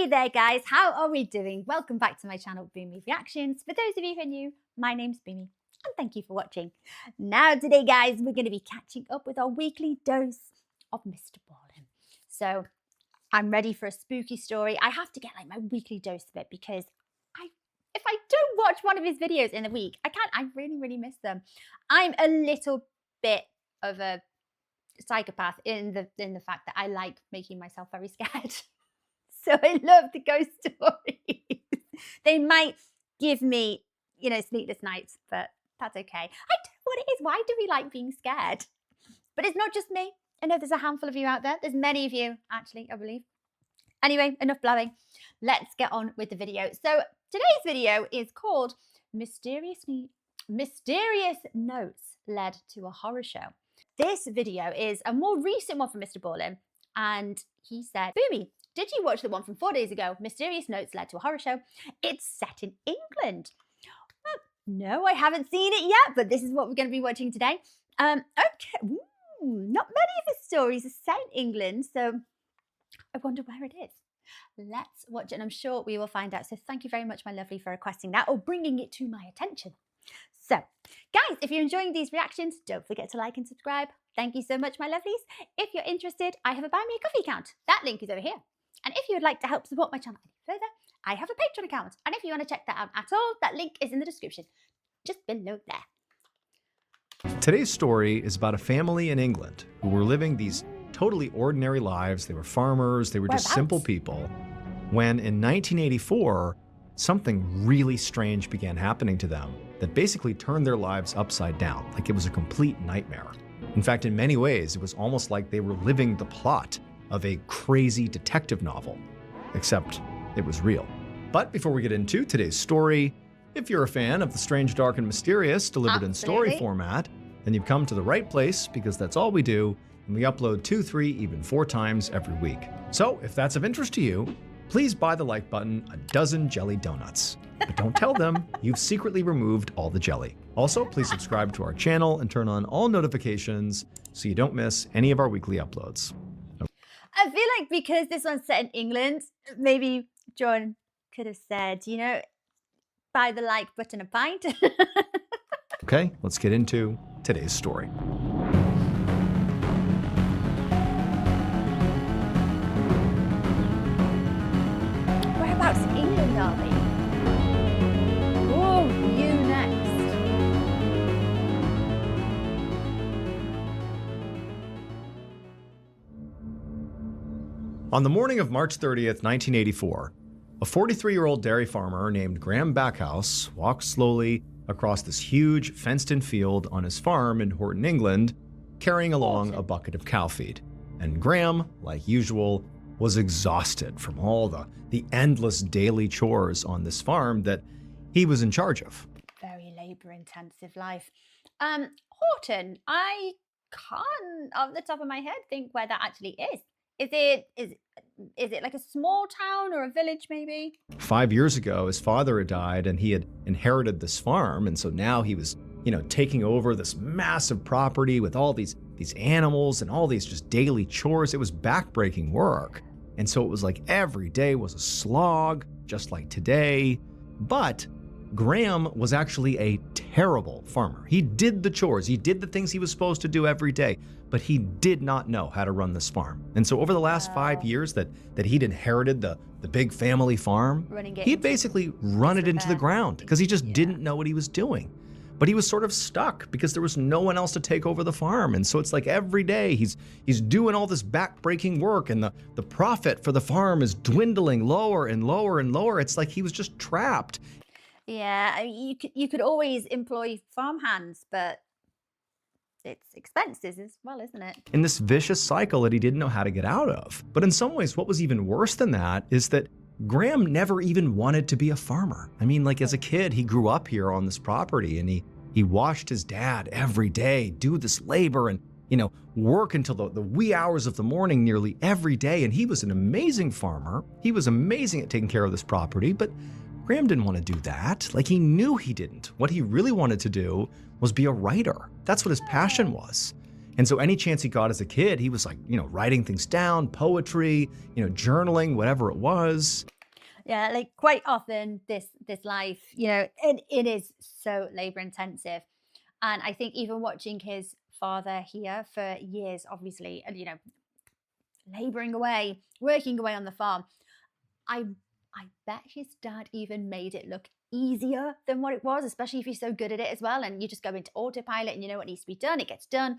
there guys, how are we doing? Welcome back to my channel Boomy Reactions. For those of you who are new, my name's Boomy and thank you for watching. Now today guys, we're going to be catching up with our weekly dose of Mr Ballen. So I'm ready for a spooky story. I have to get like my weekly dose of it because if I don't watch one of his videos in a week, I really miss them. I'm a little bit of a psychopath in the fact that I like making myself very scared. So I love the ghost stories. They might give me, sleepless nights, but that's okay. I don't know what it is. Why do we like being scared? But it's not just me. I know there's a handful of you out there. There's many of you, actually, I believe. Anyway, enough blabbing. Let's get on with the video. So today's video is called Mysterious Notes Led to a Horror Show. This video is a more recent one from Mr Ballen, and he said, Boomy, did you watch the one from 4 days ago? Mysterious Notes Led to a Horror Show. It's set in England. Well, no, I haven't seen it yet, but this is what we're going to be watching today. Okay. Ooh, not many of his stories are set in England, so I wonder where it is. Let's watch it, and I'm sure we will find out. So thank you very much, my lovely, for requesting that or bringing it to my attention. So, guys, if you're enjoying these reactions, don't forget to like and subscribe. Thank you so much, my lovelies. If you're interested, I have a Buy Me a Coffee account. That link is over here. And if you would like to help support my channel any further, I have a Patreon account. And if you want to check that out at all, that link is in the description, just below there. Today's story is about a family in England who were living these totally ordinary lives. They were farmers, they were just simple people. When in 1984, something really strange began happening to them that basically turned their lives upside down, like it was a complete nightmare. In fact, in many ways, it was almost like they were living the plot of a crazy detective novel, except it was real. But before we get into today's story, if you're a fan of the strange, dark, and mysterious delivered in story format, then you've come to the right place because that's all we do, and we upload 2, 3, even 4 times every week. So if that's of interest to you, please buy the like button a dozen jelly donuts. But don't tell them you've secretly removed all the jelly. Also, please subscribe to our channel and turn on all notifications so you don't miss any of our weekly uploads. I feel like because this one's set in England, maybe John could have said, buy the like button a pint. Okay, let's get into today's story. Whereabouts in England are we? Oh, you next. On the morning of March 30th, 1984, a 43-year-old dairy farmer named Graham Backhouse walked slowly across this huge fenced-in field on his farm in Horton, England, carrying along a bucket of cow feed. And Graham, like usual, was exhausted from all the endless daily chores on this farm that he was in charge of. Very labor-intensive life. Horton, I can't, off the top of my head, think where that actually is. Is it like a small town or a village maybe? 5 years ago, his father had died and he had inherited this farm. And so now he was, taking over this massive property with all these animals and all these just daily chores. It was backbreaking work. And so it was like every day was a slog, just like today. But Graham was actually a terrible farmer. He did the chores, he did the things he was supposed to do every day, but he did not know how to run this farm. And so over the last 5 years that he'd inherited the big family farm, he'd basically run it into the ground because he just didn't know what he was doing. But he was sort of stuck because there was no one else to take over the farm. And so it's like every day he's doing all this backbreaking work and the profit for the farm is dwindling lower and lower and lower. It's like he was just trapped. Yeah, I mean, you could always employ farmhands, but it's expensive as well, isn't it? In this vicious cycle that he didn't know how to get out of. But in some ways, what was even worse than that is that Graham never even wanted to be a farmer. I mean, like as a kid, he grew up here on this property and he watched his dad every day do this labor and, work until the wee hours of the morning nearly every day. And he was an amazing farmer. He was amazing at taking care of this property, but Graham didn't want to do that. Like he knew he didn't. What he really wanted to do was be a writer. That's what his passion was. And so any chance he got as a kid, he was like, writing things down, poetry, journaling, whatever it was. Yeah, like quite often this life, it is so labor intensive. And I think even watching his father here for years, obviously, and laboring away, working away on the farm, I I bet his dad even made it look easier than what it was, especially if you're so good at it as well. And you just go into autopilot and you know what needs to be done, it gets done.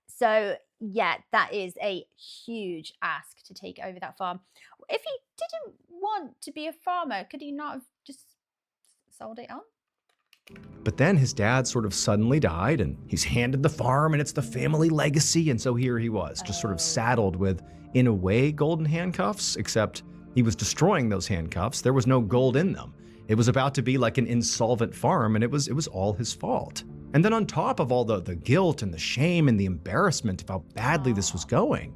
So yeah, that is a huge ask to take over that farm. If he didn't want to be a farmer, could he not have just sold it on? But then his dad sort of suddenly died, and he's handed the farm, and it's the family legacy. And so here he was, just sort of saddled with, in a way, golden handcuffs, except he was destroying those handcuffs. There was no gold in them. It was about to be like an insolvent farm, and it was all his fault. And then on top of all the guilt and the shame and the embarrassment of how badly this was going,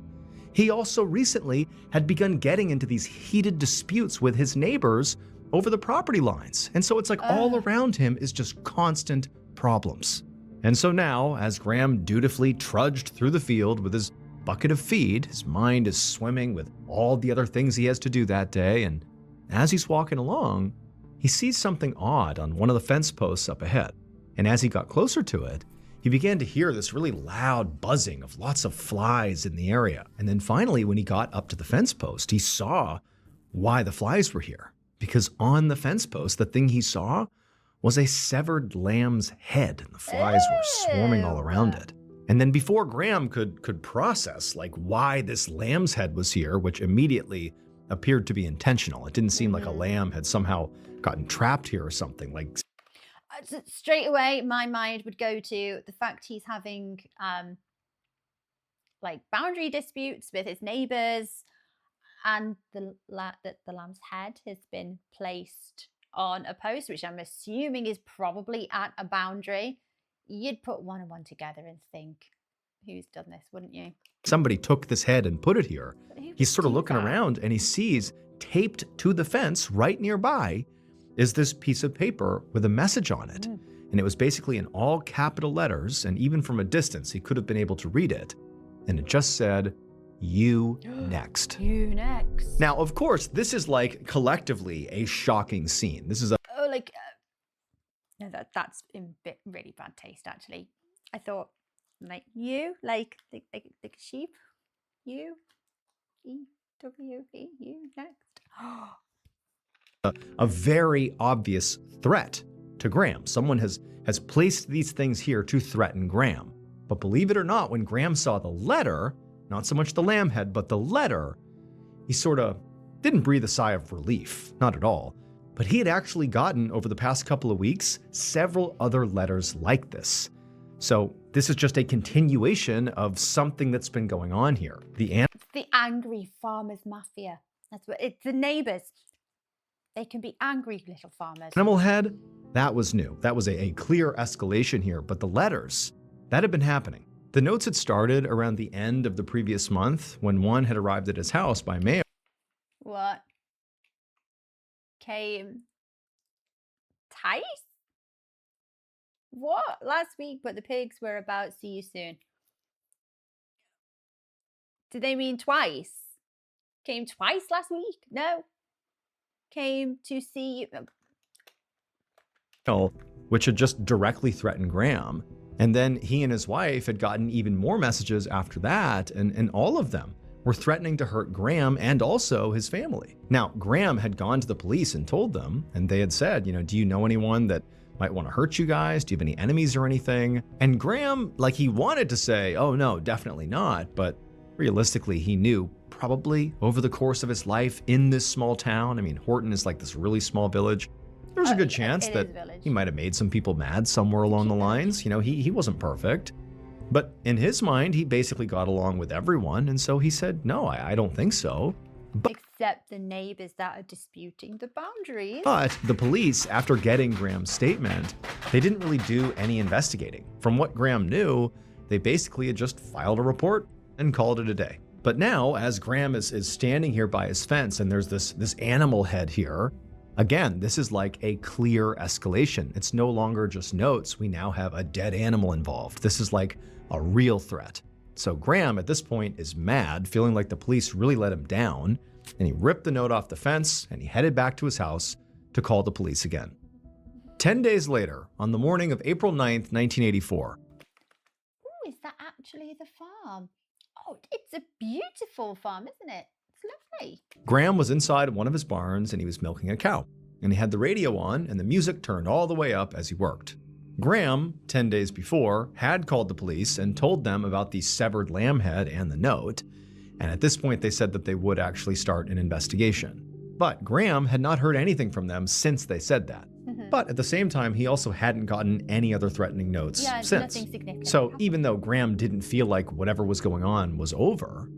he also recently had begun getting into these heated disputes with his neighbors over the property lines. And so it's like all around him is just constant problems. And so now, as Graham dutifully trudged through the field with his bucket of feed, his mind is swimming with all the other things he has to do that day. And as he's walking along, he sees something odd on one of the fence posts up ahead. And as he got closer to it, he began to hear this really loud buzzing of lots of flies in the area. And then finally, when he got up to the fence post, he saw why the flies were here. Because on the fence post, the thing he saw was a severed lamb's head, and the flies were swarming all around it. And then before Graham could process like why this lamb's head was here, which immediately appeared to be intentional. It didn't seem like a lamb had somehow gotten trapped here or something. Like straight away, my mind would go to the fact he's having like boundary disputes with his neighbors, and the lamb's head has been placed on a post, which I'm assuming is probably at a boundary. You'd put one and one together and think, who's done this, wouldn't you? Somebody took this head and put it here. He's sort of looking around and he sees taped to the fence right nearby is this piece of paper with a message on it. And it was basically in all capital letters, and even from a distance, he could have been able to read it. And it just said, "You next." You next. Now, of course, this is like collectively a shocking scene. This is a no, that's in really bad taste, actually. I thought, like, you, like the sheep, you, E-W-E, you next. a very obvious threat to Graham. Someone has placed these things here to threaten Graham. But believe it or not, when Graham saw the letter, not so much the lamb head, but the letter, he sort of didn't breathe a sigh of relief, not at all. But he had actually gotten, over the past couple of weeks, several other letters like this. So this is just a continuation of something that's been going on here. It's the angry farmers mafia. That's what it's. The neighbors. They can be angry little farmers. Animal head, that was new. That was a clear escalation here. But the letters, that had been happening. The notes had started around the end of the previous month when one had arrived at his house by mail. What? Came Tice? What? Last week, but the pigs were about see you soon. Did they mean twice? Came twice last week? No. Came to see you. Which had just directly threatened Graham. And then he and his wife had gotten even more messages after that, and all of them were threatening to hurt Graham and also his family. Now, Graham had gone to the police and told them, and they had said, do you know anyone that might want to hurt you guys? Do you have any enemies or anything? And Graham, like, he wanted to say, oh no, definitely not. But realistically, he knew probably over the course of his life in this small town, I mean, Horton is like this really small village, there was a good chance that he might have made some people mad somewhere along the lines. He wasn't perfect. But in his mind, he basically got along with everyone. And so he said, no, I don't think so. Except the neighbors that are disputing the boundaries. But the police, after getting Graham's statement, they didn't really do any investigating. From what Graham knew, they basically had just filed a report and called it a day. But now, as Graham is standing here by his fence and there's this animal head here, again, this is like a clear escalation. It's no longer just notes. We now have a dead animal involved. This is like a real threat. So Graham at this point is mad, feeling like the police really let him down. And he ripped the note off the fence and he headed back to his house to call the police again. 10 days later, on the morning of April 9th, 1984. Oh, is that actually the farm? Oh, it's a beautiful farm, isn't it? It's lovely. Graham was inside one of his barns and he was milking a cow. And he had the radio on and the music turned all the way up as he worked. Graham, 10 days before, had called the police and told them about the severed lamb head and the note. And at this point, they said that they would actually start an investigation. But Graham had not heard anything from them since they said that. But at the same time, he also hadn't gotten any other threatening notes since. Nothing significant. So even though Graham didn't feel like whatever was going on was over,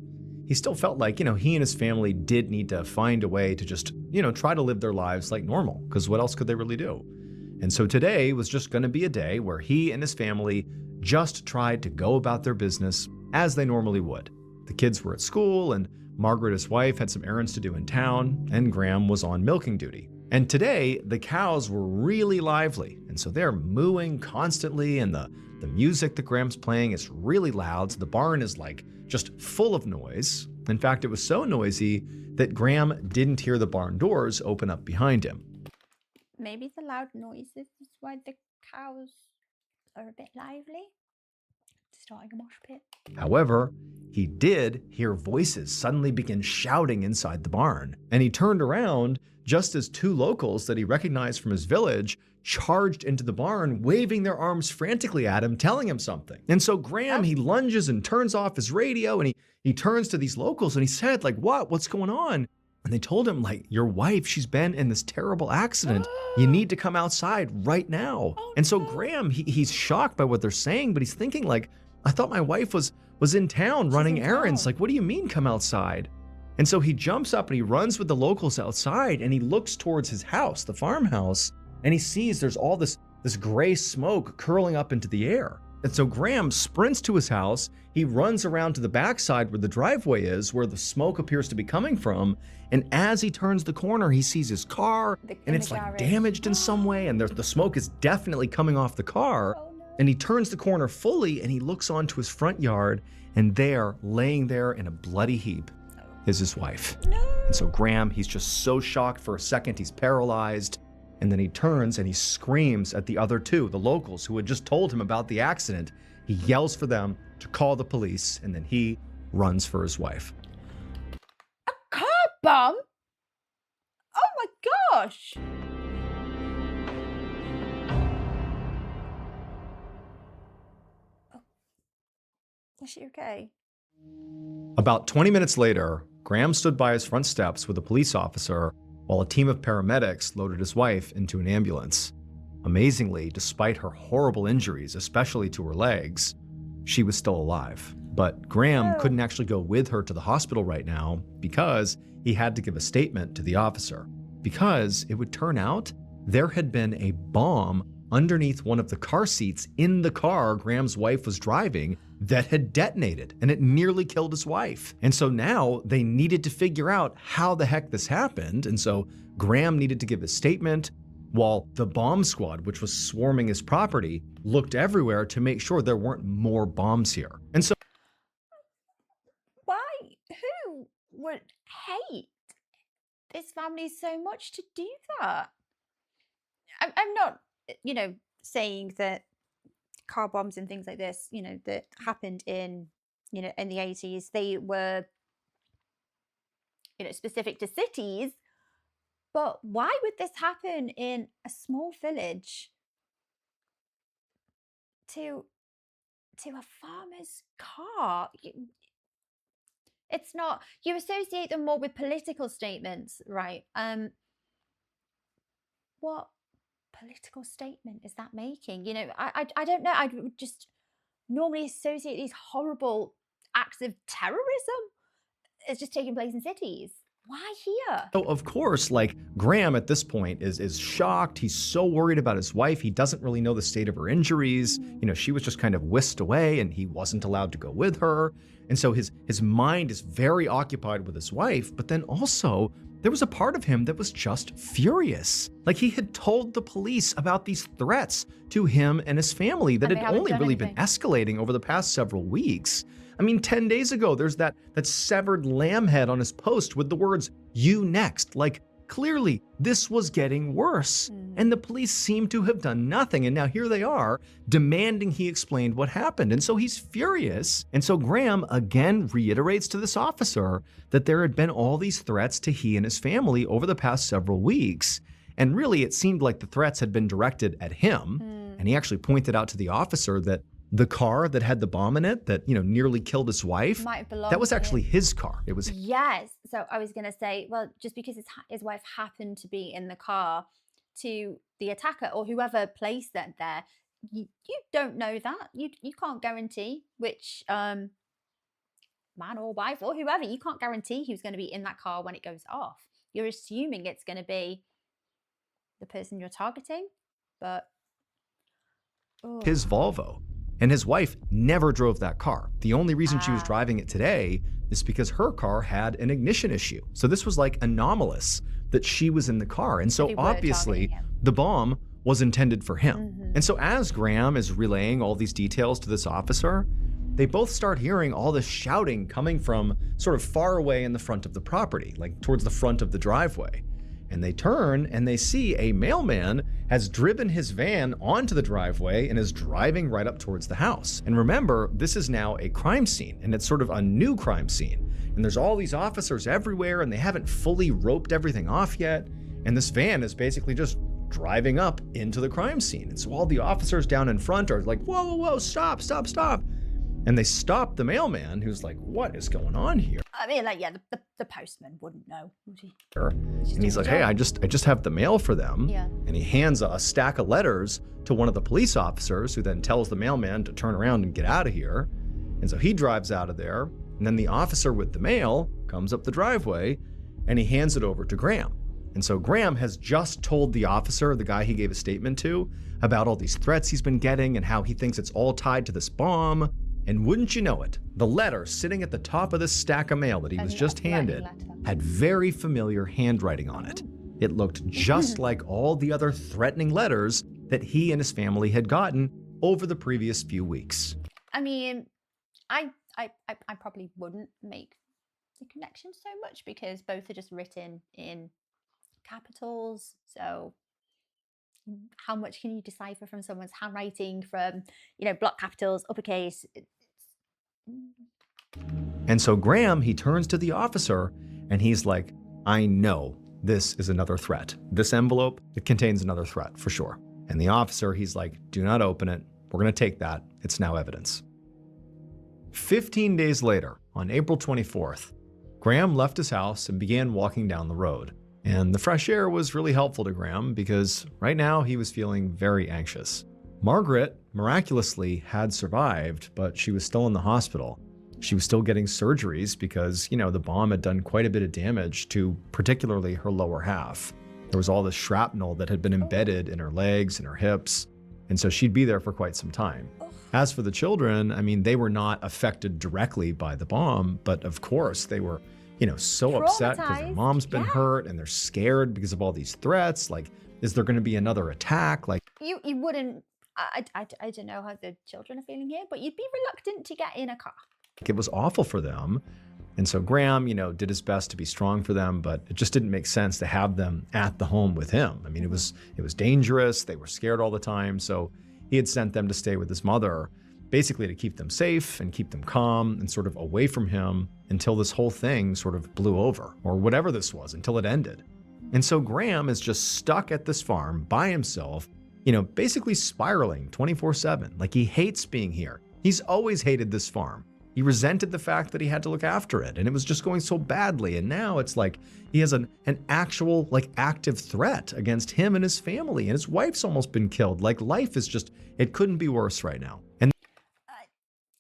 he still felt like, he and his family did need to find a way to just, try to live their lives like normal, because what else could they really do? And so today was just going to be a day where he and his family just tried to go about their business as they normally would. The kids were at school, and Margaret, his wife, had some errands to do in town, and Graham was on milking duty. And today, the cows were really lively, and so they're mooing constantly, and the music that Graham's playing is really loud, so the barn is like just full of noise. In fact, it was so noisy that Graham didn't hear the barn doors open up behind him. Maybe the loud noises is why the cows are a bit lively. Starting a mosh pit. However, he did hear voices suddenly begin shouting inside the barn, and he turned around just as two locals that he recognized from his village charged into the barn, waving their arms frantically at him, telling him something. And so Graham, he lunges and turns off his radio, and he turns to these locals and he said, what's going on? And they told him, your wife, she's been in this terrible accident. You need to come outside right now. And so Graham, he's shocked by what they're saying, but he's thinking I thought my wife was in town running errands. What do you mean come outside? And so he jumps up and he runs with the locals outside and he looks towards his house, the farmhouse, and he sees there's all this gray smoke curling up into the air. And so Graham sprints to his house. He runs around to the backside where the driveway is, where the smoke appears to be coming from. And as he turns the corner, he sees his car and it's damaged in some way. And the smoke is definitely coming off the car. And he turns the corner fully and he looks onto his front yard, and there, laying there in a bloody heap, is his wife. And so Graham, he's just so shocked for a second, he's paralyzed. And then he turns and he screams at the other two, the locals who had just told him about the accident. He yells for them to call the police, and then he runs for his wife. A car bomb? Oh my gosh! Is she okay? About 20 minutes later, Graham stood by his front steps with a police officer while a team of paramedics loaded his wife into an ambulance. Amazingly, despite her horrible injuries, especially to her legs, she was still alive. But Graham couldn't actually go with her to the hospital right now because he had to give a statement to the officer. Because it would turn out there had been a bomb underneath one of the car seats in the car Graham's wife was driving that had detonated, and it nearly killed his wife. And so now they needed to figure out how the heck this happened. And so Graham needed to give his statement while the bomb squad, which was swarming his property, looked everywhere to make sure there weren't more bombs here. And so why? Who would hate this family so much to do that? I'm not, saying that car bombs and things like this, that happened in the 80s, they were, specific to cities. But why would this happen in a small village to a farmer's car? It's not, you associate them more with political statements, right? What political statement is that making? I don't know. I would just normally associate these horrible acts of terrorism as just taking place in cities. Why here? So of course, Graham at this point is shocked. He's so worried about his wife. He doesn't really know the state of her injuries. She was just kind of whisked away and he wasn't allowed to go with her. And so his mind is very occupied with his wife, but then also there was a part of him that was just furious. He had told the police about these threats to him and his family that had only really been escalating over the past several weeks. I mean, 10 days ago, there's that severed lamb head on his post with the words, "You next." Like, clearly, this was getting worse. And the police seem to have done nothing. And now here they are demanding he explained what happened. And so he's furious. And so Graham again reiterates to this officer that there had been all these threats to he and his family over the past several weeks. And really, it seemed like the threats had been directed at him. And he actually pointed out to the officer that the car that had the bomb in it that, nearly killed his wife, that was actually his car. It was. Yes. So I was going to say, well, just because his wife happened to be in the car to the attacker or whoever placed that there, you don't know that. You can't guarantee which man or wife or whoever, you can't guarantee who's going to be in that car when it goes off. You're assuming it's going to be the person you're targeting, but his Volvo. And his wife never drove that car. The only reason she was driving it today is because her car had an ignition issue. So this was like anomalous that she was in the car. And so obviously the bomb was intended for him. And so as Graham is relaying all these details to this officer, they both start hearing all this shouting coming from sort of far away in the front of the property, like towards the front of the driveway. And they turn and they see a mailman has driven his van onto the driveway and is driving right up towards the house. And remember, this is now a crime scene, and it's sort of a new crime scene. And there's all these officers everywhere, and they haven't fully roped everything off yet. And this van is basically just driving up into the crime scene. And so all the officers down in front are like, whoa, whoa, whoa, stop, stop, stop. And they stop the mailman, who's like, what is going on here? I mean, like, yeah, the postman wouldn't know, would he? And he's like, hey, I just have the mail for them. Yeah. And he hands a stack of letters to one of the police officers, who then tells the mailman to turn around and get out of here. And so he drives out of there. And then the officer with the mail comes up the driveway and he hands it over to Graham. And so Graham has just told the officer, the guy he gave a statement to, about all these threats he's been getting and how he thinks it's all tied to this bomb. And wouldn't you know it, the letter sitting at the top of this stack of mail that he was just handed had very familiar handwriting on it. It looked just like all the other threatening letters that he and his family had gotten over the previous few weeks. I mean, I probably wouldn't make the connection so much because both are just written in capitals. So how much can you decipher from someone's handwriting from, block capitals, uppercase? And so Graham, he turns to the officer and he's like, I know this is another threat. This envelope, it contains another threat for sure. And the officer, he's like, do not open it. We're going to take that. It's now evidence. 15 days later, on April 24th, Graham left his house and began walking down the road. And the fresh air was really helpful to Graham because right now he was feeling very anxious. Margaret miraculously had survived, but she was still in the hospital. She was still getting surgeries because, the bomb had done quite a bit of damage to particularly her lower half. There was all this shrapnel that had been embedded in her legs and her hips, and so she'd be there for quite some time. As for the children, I mean, they were not affected directly by the bomb, but of course they were so upset because their mom's been hurt and they're scared because of all these threats. Like, is there going to be another attack? Like, you wouldn't, I don't know how the children are feeling here, but you'd be reluctant to get in a car. It was awful for them. And so Graham, did his best to be strong for them, but it just didn't make sense to have them at the home with him. I mean, it was dangerous. They were scared all the time. So he had sent them to stay with his mother, basically to keep them safe and keep them calm and sort of away from him until this whole thing sort of blew over, or whatever this was, until it ended. And so Graham is just stuck at this farm by himself, basically spiraling 24/7. Like, he hates being here. He's always hated this farm. He resented the fact that he had to look after it, and it was just going so badly. And now it's like he has an actual, active threat against him and his family, and his wife's almost been killed. Like, life is just, it couldn't be worse right now. And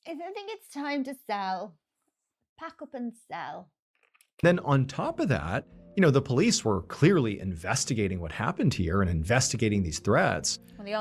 I think it's time to sell. Pack up and sell. Then on top of that, the police were clearly investigating what happened here and investigating these threats.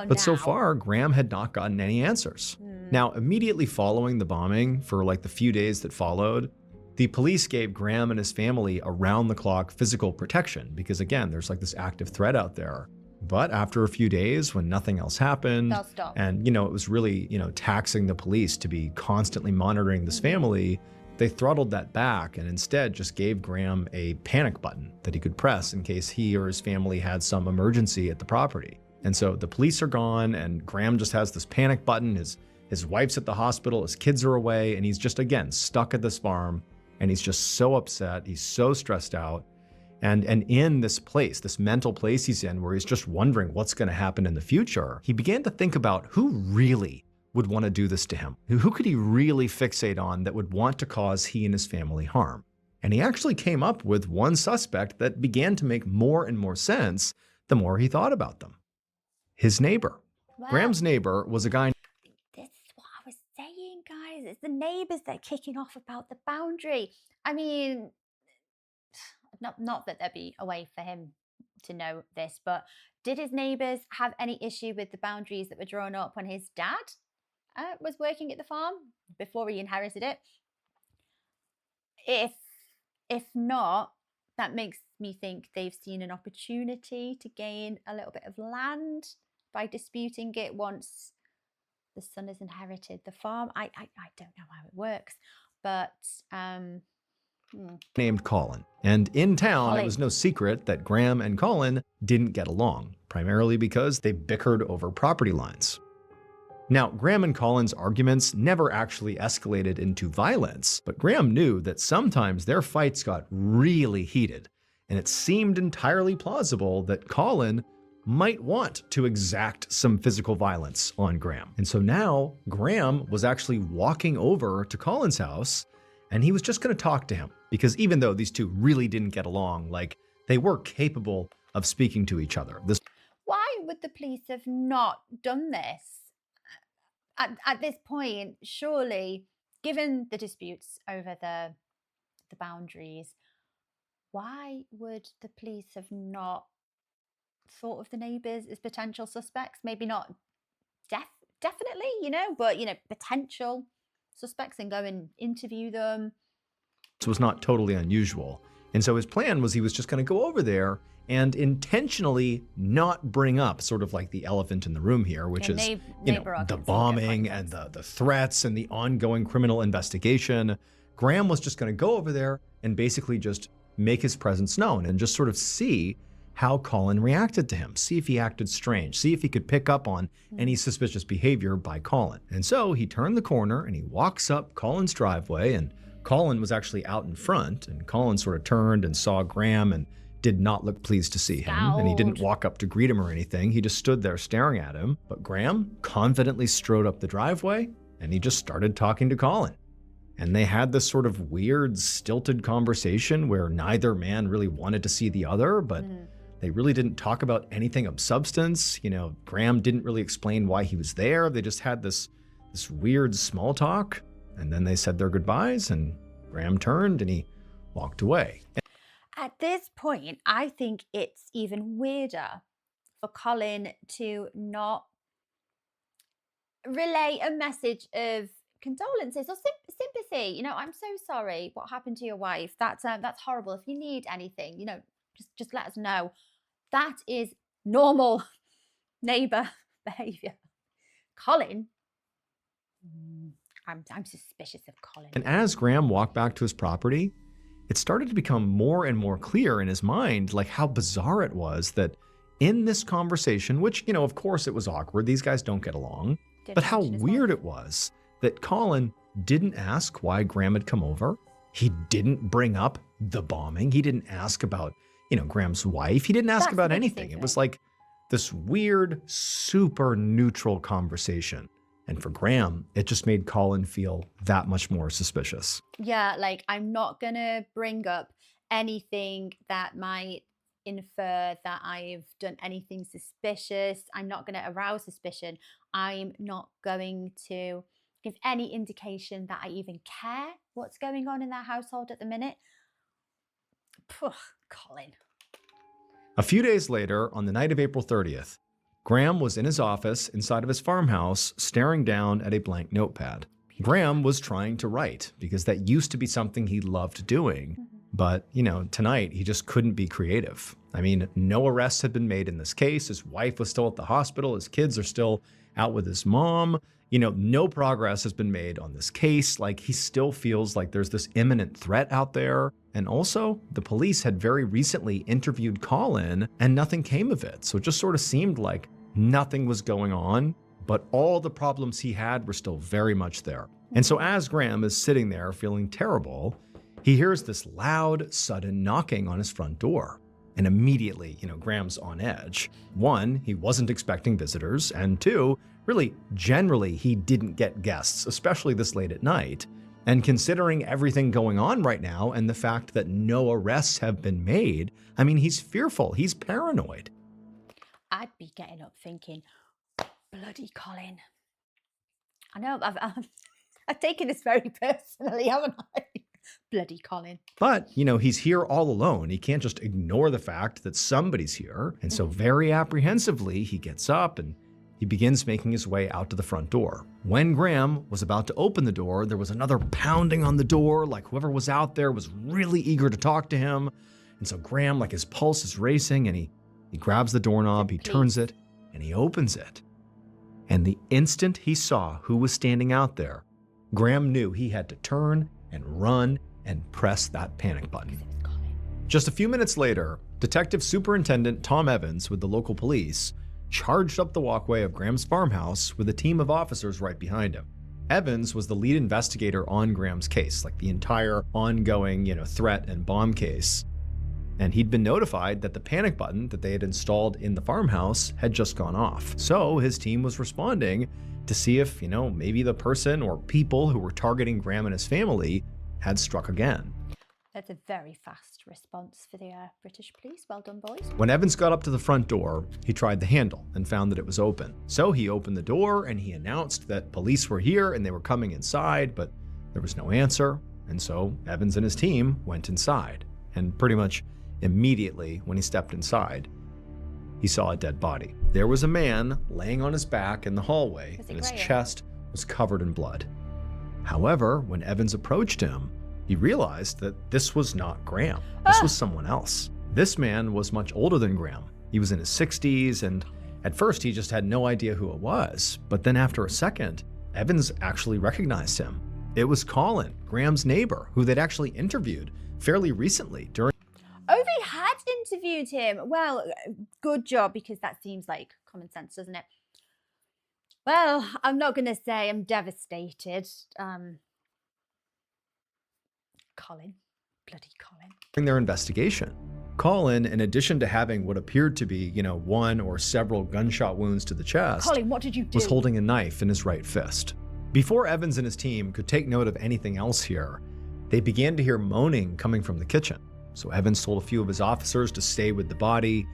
But so far, Graham had not gotten any answers. Now, immediately following the bombing, for the few days that followed, the police gave Graham and his family around-the-clock physical protection because, again, there's this active threat out there. But after a few days, when nothing else happened, they'll stop. And, it was really, taxing the police to be constantly monitoring this family, They throttled that back and instead just gave Graham a panic button that he could press in case he or his family had some emergency at the property. And so the police are gone and Graham just has this panic button. His wife's at the hospital, his kids are away, and he's just, again, stuck at this farm. And he's just so upset. He's so stressed out. And in this place, this mental place he's in where he's just wondering what's going to happen in the future, he began to think about who really would want to do this to him. Who could he really fixate on that would want to cause he and his family harm? And he actually came up with one suspect that began to make more and more sense the more he thought about them. His neighbor. Wow. Graham's neighbor was a guy. This is what I was saying, guys. It's the neighbors that are kicking off about the boundary. I mean, not that there'd be a way for him to know this, but did his neighbors have any issue with the boundaries that were drawn up when his dad was working at the farm before he inherited it? If not, that makes me think they've seen an opportunity to gain a little bit of land by disputing it once the son has inherited the farm. I don't know how it works, but named Colin. And in town, it was no secret that Graham and Colin didn't get along, primarily because they bickered over property lines. Now, Graham and Colin's arguments never actually escalated into violence, but Graham knew that sometimes their fights got really heated, and it seemed entirely plausible that Colin might want to exact some physical violence on Graham. And so now Graham was actually walking over to Colin's house, and he was just going to talk to him, because even though these two really didn't get along, like, they were capable of speaking to each other. Why would the police have not done this? At this point, surely, given the disputes over the boundaries, why would the police have not thought of the neighbours as potential suspects? Maybe not definitely, but, potential suspects, and go and interview them. This was not totally unusual. And so his plan was he was just going to go over there and intentionally not bring up sort of like the elephant in the room here, which is the bombing and the threats and the ongoing criminal investigation. Graham was just going to go over there and basically just make his presence known and just sort of see how Colin reacted to him, see if he acted strange, see if he could pick up on any suspicious behavior by Colin. And so he turned the corner and he walks up Colin's driveway, and Colin was actually out in front, and Colin sort of turned and saw Graham and did not look pleased to see him. And he didn't walk up to greet him or anything. He just stood there staring at him. But Graham confidently strode up the driveway and he just started talking to Colin. And they had this sort of weird, stilted conversation where neither man really wanted to see the other, but they really didn't talk about anything of substance. Graham didn't really explain why he was there. They just had this weird small talk. And then they said their goodbyes, and Graham turned and he walked away. At this point, I think it's even weirder for Colin to not relay a message of condolences or sympathy. I'm so sorry what happened to your wife. That's horrible. If you need anything, just let us know. That is normal neighbor behavior. Colin, I'm suspicious of Colin. And as Graham walked back to his property, it started to become more and more clear in his mind, like how bizarre it was that in this conversation, which, of course it was awkward, these guys don't get along, but how weird it was that Colin didn't ask why Graham had come over. He didn't bring up the bombing. He didn't ask about, Graham's wife. He didn't ask about anything. It was like this weird, super neutral conversation. And for Graham, it just made Colin feel that much more suspicious. Yeah, like, I'm not going to bring up anything that might infer that I've done anything suspicious. I'm not going to arouse suspicion. I'm not going to give any indication that I even care what's going on in their household at the minute. Colin. A few days later, on the night of April 30th, Graham was in his office inside of his farmhouse, staring down at a blank notepad. Graham was trying to write because that used to be something he loved doing. But, tonight he just couldn't be creative. I mean, no arrests had been made in this case. His wife was still at the hospital. His kids are still out with his mom. No progress has been made on this case. Like, he still feels like there's this imminent threat out there. And also, the police had very recently interviewed Colin and nothing came of it. So it just sort of seemed like nothing was going on, but all the problems he had were still very much there. And so as Graham is sitting there feeling terrible, he hears this loud, sudden knocking on his front door. And immediately, Graham's on edge. One, he wasn't expecting visitors. And two, really, generally, he didn't get guests, especially this late at night. And considering everything going on right now and the fact that no arrests have been made, I mean, he's fearful. He's paranoid. I'd be getting up thinking, bloody Colin. I know, I've taken this very personally, haven't I? Bloody Colin. But, he's here all alone. He can't just ignore the fact that somebody's here. And so very apprehensively, he gets up and he begins making his way out to the front door. When Graham was about to open the door, there was another pounding on the door, like whoever was out there was really eager to talk to him. And so Graham, like his pulse is racing, and he grabs the doorknob, he turns it, and he opens it. And the instant he saw who was standing out there, Graham knew he had to turn and run and press that panic button. Just a few minutes later, Detective Superintendent Tom Evans with the local police charged up the walkway of Graham's farmhouse with a team of officers right behind him. Evans was the lead investigator on Graham's case, like the entire ongoing, threat and bomb case. And he'd been notified that the panic button that they had installed in the farmhouse had just gone off. So his team was responding to see if, maybe the person or people who were targeting Graham and his family had struck again. That's a very fast response for the British police. Well done, boys. When Evans got up to the front door, he tried the handle and found that it was open. So he opened the door and he announced that police were here and they were coming inside, but there was no answer. And so Evans and his team went inside. And pretty much immediately when he stepped inside, he saw a dead body. There was a man laying on his back in the hallway, and his chest was covered in blood. However, when Evans approached him, he realized that this was not Graham. This was someone else. This man was much older than Graham. He was in his 60s, and at first he just had no idea who it was. But then after a second, Evans actually recognized him. It was Colin, Graham's neighbor, who they'd actually interviewed fairly recently during... Oh, they had interviewed him. Well, good job, because that seems like common sense, doesn't it? Well, I'm not going to say I'm devastated. Colin. Bloody Colin. During their investigation, Colin, in addition to having what appeared to be, one or several gunshot wounds to the chest, Colin, what did you do? Was holding a knife in his right fist. Before Evans and his team could take note of anything else here, they began to hear moaning coming from the kitchen. So Evans told a few of his officers to stay with the body,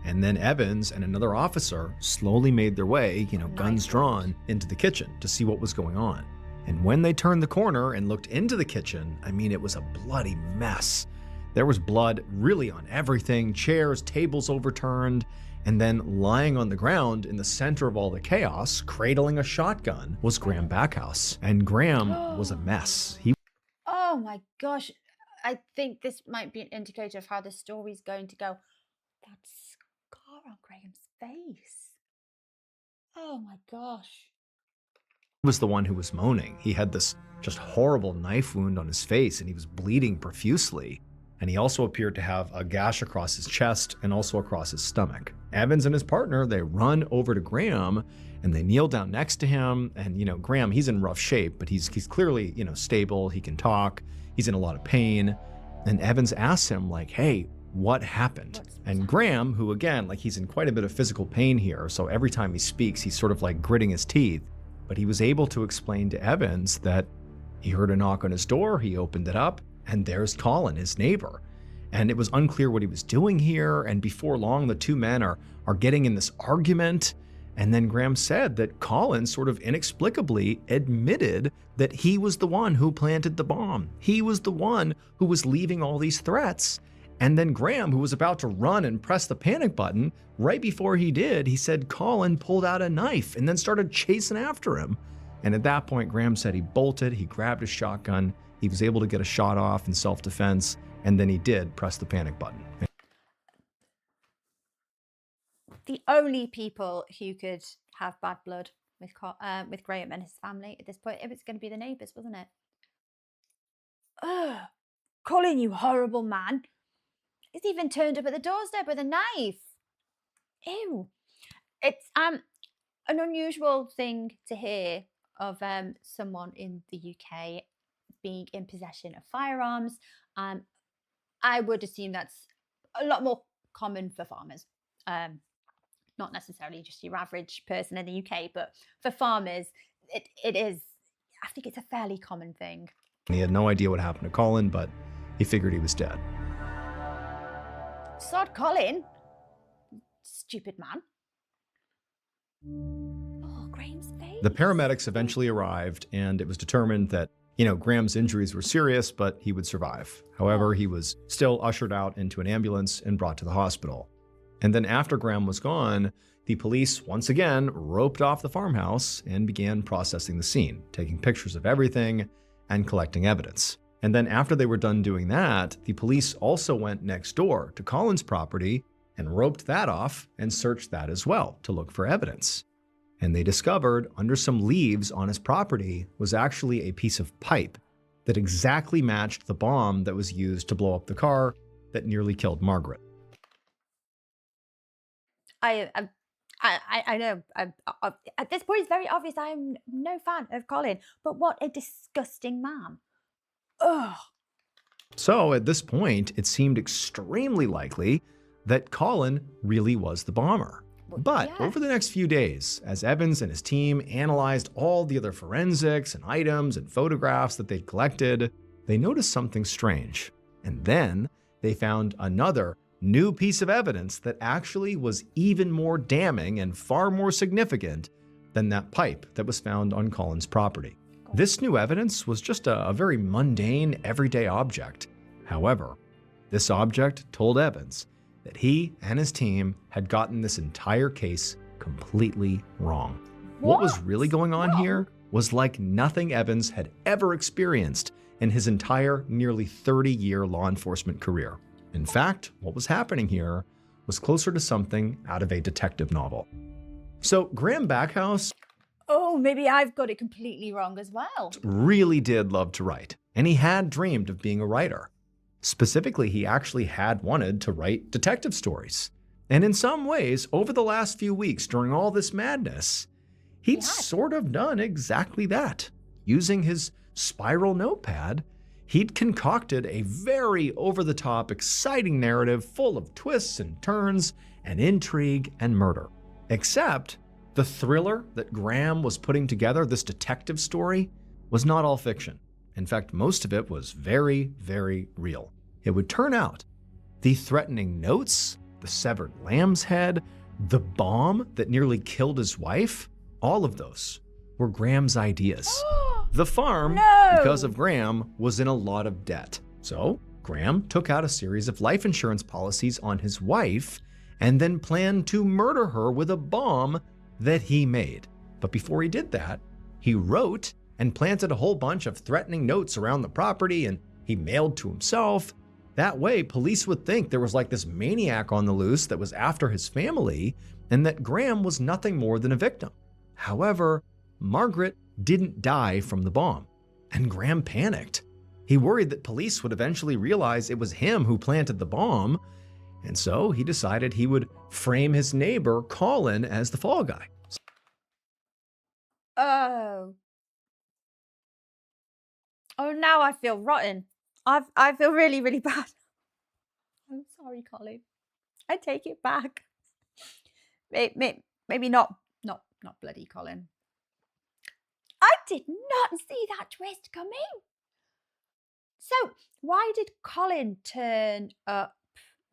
and then Evans and another officer slowly made their way, guns drawn, into the kitchen to see what was going on. And when they turned the corner and looked into the kitchen, I mean, it was a bloody mess. There was blood really on everything, chairs, tables overturned, and then lying on the ground in the center of all the chaos, cradling a shotgun, was Graham Backhouse. And Graham was a mess. Oh my gosh. I think this might be an indicator of how the story's going to go. That scar on Graham's face. Oh my gosh. He was the one who was moaning. He had this just horrible knife wound on his face and he was bleeding profusely. And he also appeared to have a gash across his chest and also across his stomach. Evans and his partner, they run over to Graham and they kneel down next to him. And, Graham, he's in rough shape, but he's clearly, stable. He can talk. He's in a lot of pain. And Evans asks him, like, hey, what happened? And Graham, who again, he's in quite a bit of physical pain here. So every time he speaks, he's sort of like gritting his teeth. But he was able to explain to Evans that he heard a knock on his door. He opened it up and there's Colin, his neighbor. And it was unclear what he was doing here. And before long, the two men are getting in this argument. And then Graham said that Colin sort of inexplicably admitted that he was the one who planted the bomb. He was the one who was leaving all these threats. And then Graham, who was about to run and press the panic button, right before he did, he said Colin pulled out a knife and then started chasing after him. And at that point, Graham said he bolted, he grabbed his shotgun, he was able to get a shot off in self-defense, and then he did press the panic button. The only people who could have bad blood with Graham and his family at this point. It was going to be the neighbours, wasn't it? Ugh, Colin, you horrible man. He's even turned up at the doorstep with a knife. Ew. It's an unusual thing to hear of someone in the UK being in possession of firearms. I would assume that's a lot more common for farmers. Not necessarily just your average person in the UK, but for farmers, it is, I think it's a fairly common thing. He had no idea what happened to Colin, but he figured he was dead. Sod Colin. Stupid man. Oh, Graham's face. The paramedics eventually arrived, and it was determined that, Graham's injuries were serious, but he would survive. However, he was still ushered out into an ambulance and brought to the hospital. And then after Graham was gone, the police once again roped off the farmhouse and began processing the scene, taking pictures of everything and collecting evidence. And then after they were done doing that, the police also went next door to Colin's property and roped that off and searched that as well to look for evidence. And they discovered under some leaves on his property was actually a piece of pipe that exactly matched the bomb that was used to blow up the car that nearly killed Margaret. I know. At this point, it's very obvious I'm no fan of Colin, but what a disgusting man. Ugh. So at this point, it seemed extremely likely that Colin really was the bomber. But over the next few days, as Evans and his team analyzed all the other forensics and items and photographs that they'd collected, they noticed something strange. And then they found another new piece of evidence that actually was even more damning and far more significant than that pipe that was found on Colin's property. This new evidence was just a very mundane, everyday object. However, this object told Evans that he and his team had gotten this entire case completely wrong. What was really going on here was like nothing Evans had ever experienced in his entire nearly 30-year law enforcement career. In fact, what was happening here was closer to something out of a detective novel. So Graham Backhouse, oh, maybe I've got it completely wrong as well, really did love to write, and he had dreamed of being a writer. Specifically, he actually had wanted to write detective stories. And in some ways, over the last few weeks during all this madness, he'd sort of done exactly that. Using his spiral notepad, he'd concocted a very over-the-top, exciting narrative full of twists and turns and intrigue and murder. Except the thriller that Graham was putting together, this detective story, was not all fiction. In fact, most of it was very, very real. It would turn out the threatening notes, the severed lamb's head, the bomb that nearly killed his wife, all of those were Graham's ideas. The farm, because of Graham, was in a lot of debt. So Graham took out a series of life insurance policies on his wife and then planned to murder her with a bomb that he made. But before he did that, he wrote and planted a whole bunch of threatening notes around the property, and he mailed to himself. That way, police would think there was like this maniac on the loose that was after his family, and that Graham was nothing more than a victim. However, Margaret didn't die from the bomb, and Graham panicked. He worried that police would eventually realize it was him who planted the bomb, and so he decided he would frame his neighbor, Colin, as the fall guy. Oh, now I feel rotten. I feel really, really bad. I'm sorry, Colin. I take it back. Maybe not bloody Colin. I did not see that twist coming. So why did Colin turn up?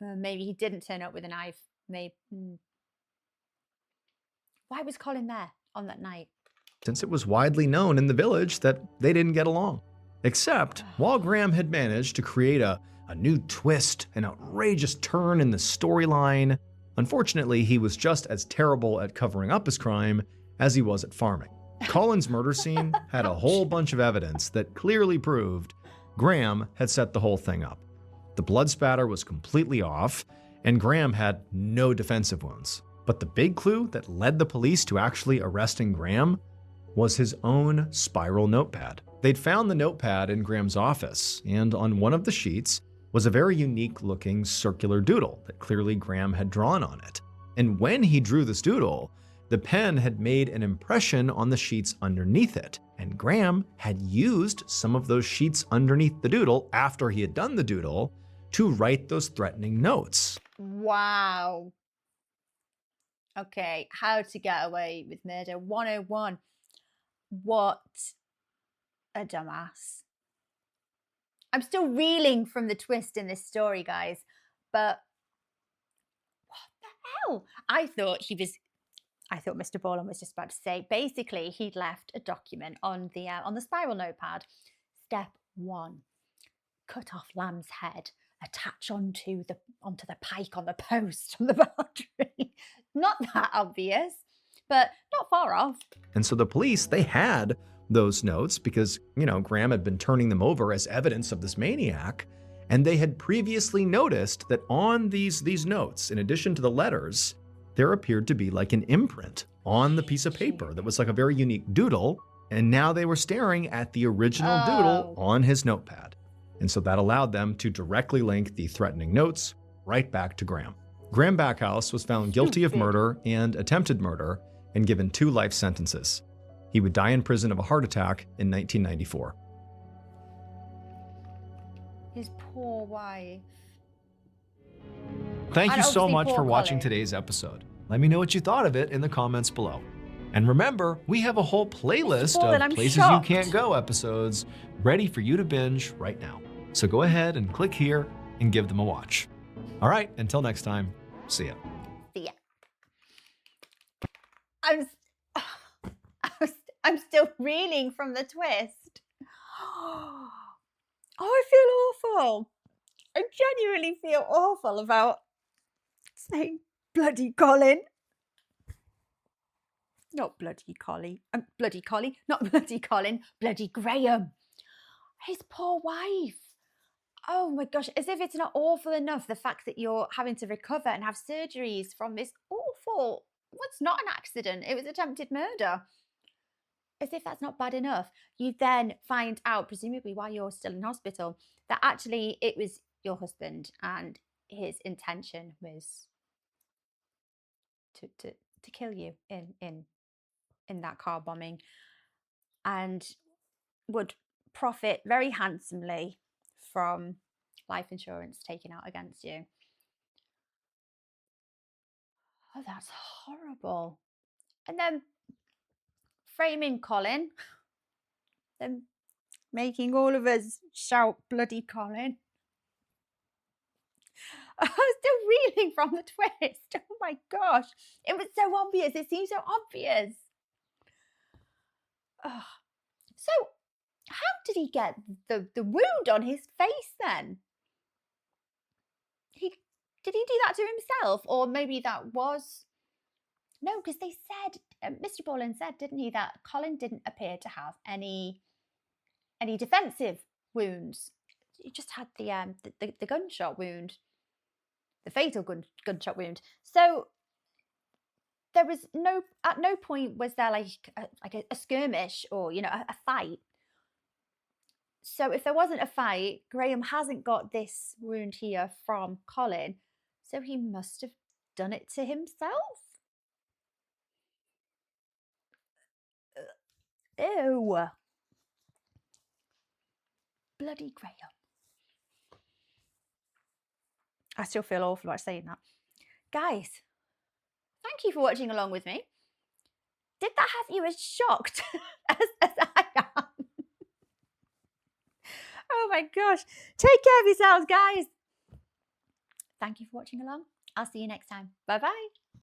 Maybe he didn't turn up with a knife. Maybe. Why was Colin there on that night? Since it was widely known in the village that they didn't get along. Except, while Graham had managed to create a new twist, an outrageous turn in the storyline, unfortunately, he was just as terrible at covering up his crime as he was at farming. Colin's murder scene had a whole bunch of evidence that clearly proved Graham had set the whole thing up. The blood spatter was completely off, and Graham had no defensive wounds. But the big clue that led the police to actually arresting Graham was his own spiral notepad. They'd found the notepad in Graham's office, and on one of the sheets was a very unique-looking circular doodle that clearly Graham had drawn on it. And when he drew this doodle, the pen had made an impression on the sheets underneath it, and Graham had used some of those sheets underneath the doodle after he had done the doodle to write those threatening notes. Wow. Okay, how to get away with murder 101. What a dumbass. I'm still reeling from the twist in this story, guys, but what the hell? I thought Mr. Ballen was just about to say, basically, he'd left a document on the spiral notepad. Step 1, cut off lamb's head, attach onto the pike on the post on the boundary. Not that obvious, but not far off. And so the police, they had those notes because, Graham had been turning them over as evidence of this maniac. And they had previously noticed that on these notes, in addition to the letters, there appeared to be like an imprint on the piece of paper that was like a very unique doodle. And now they were staring at the original doodle on his notepad. And so that allowed them to directly link the threatening notes right back to Graham. Graham Backhouse was found guilty of murder and attempted murder and given 2 life sentences. He would die in prison of a heart attack in 1994. His poor wife. Thank you so much for watching today's episode. Let me know what you thought of it in the comments below. And remember, we have a whole playlist of Places You Can't Go episodes ready for you to binge right now. So go ahead and click here and give them a watch. All right, until next time, see ya. See ya. I'm still reeling from the twist. Oh, I feel awful. I genuinely feel awful about saying bloody Colin. Not bloody Collie. Bloody Collie. Not bloody Colin. Bloody Graham. His poor wife. Oh my gosh. As if it's not awful enough, the fact that you're having to recover and have surgeries from this awful... What's not an accident? It was attempted murder. As if that's not bad enough. You then find out, presumably while you're still in hospital, that actually it was your husband and his intention was to kill you in that car bombing, and would profit very handsomely from life insurance taken out against you. Oh, that's horrible. And then framing Colin, then making all of us shout bloody Colin. I'm still reeling from the twist. Oh my gosh. It was so obvious. It seemed so obvious. Oh. So how did he get the wound on his face then? Did he do that to himself? Or maybe that was... No, because they said, Mr. Ballen said, didn't he, that Colin didn't appear to have any defensive wounds. He just had the gunshot wound, the fatal gunshot wound. So there was at no point was there like a skirmish or a fight. So if there wasn't a fight, Graham hasn't got this wound here from Colin, so he must have done it to himself. Ew. Bloody Graham. I still feel awful about saying that. Guys, thank you for watching along with me. Did that have you as shocked as I am? Oh my gosh. Take care of yourselves, guys. Thank you for watching along. I'll see you next time. Bye-bye.